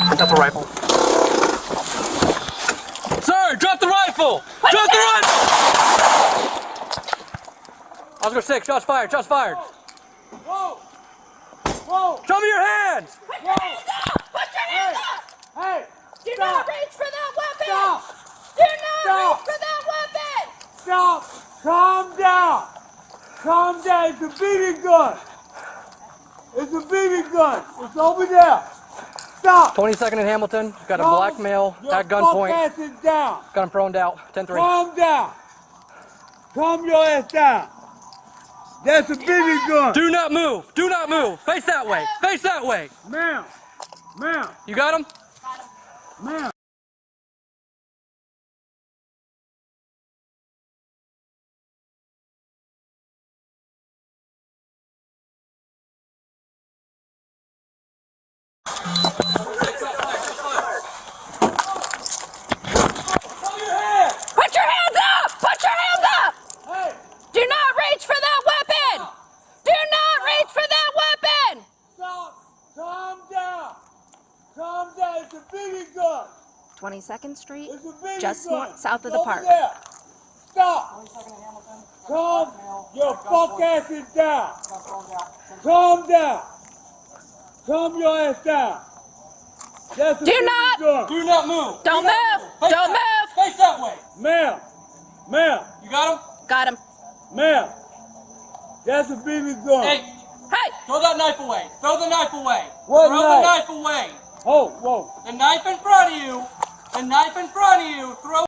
Pick up a rifle. Sir, drop the rifle! Drop the rifle! Oscar 6, shots fired, shots fired. Whoa! Whoa! Show me your hands! Put your hands up! Put your hands up! Hey! Do Stop. not reach for that weapon! Stop! Do not Stop. reach for that weapon! Stop! Calm down! Calm down! It's a BB gun! It's a BB gun! It's over there! Stop! 22nd in Hamilton. Got a black male at gunpoint. Your fuck ass is down! Got him proned out. 10-3. Calm down! Calm your ass down! That's a BB gun! Do not move! Do not move! Face that way! Face that way! Ma'am! Ma'am! You got him? Ma'am! Put your hands up! Put your hands up! Hey! Do not reach for that weapon! Do not reach for that weapon! Stop! Calm down! Calm down! It's a BB gun! 22nd Street, It's a BB just gun! south of It's the over park. there. Stop! Calm your fuck ass is down! Calm down! Calm your ass down! That's a Do BB not- gun! Do not move! Don't move! Don't move! Face that way! Ma'am! Ma'am! You got him? Got him. Ma'am! That's a BB gun! Hey, Hey! throw that knife away! Throw the knife away! What Throw knife? the knife away! Oh, whoa! The knife in front of you! The knife in front of you! Throw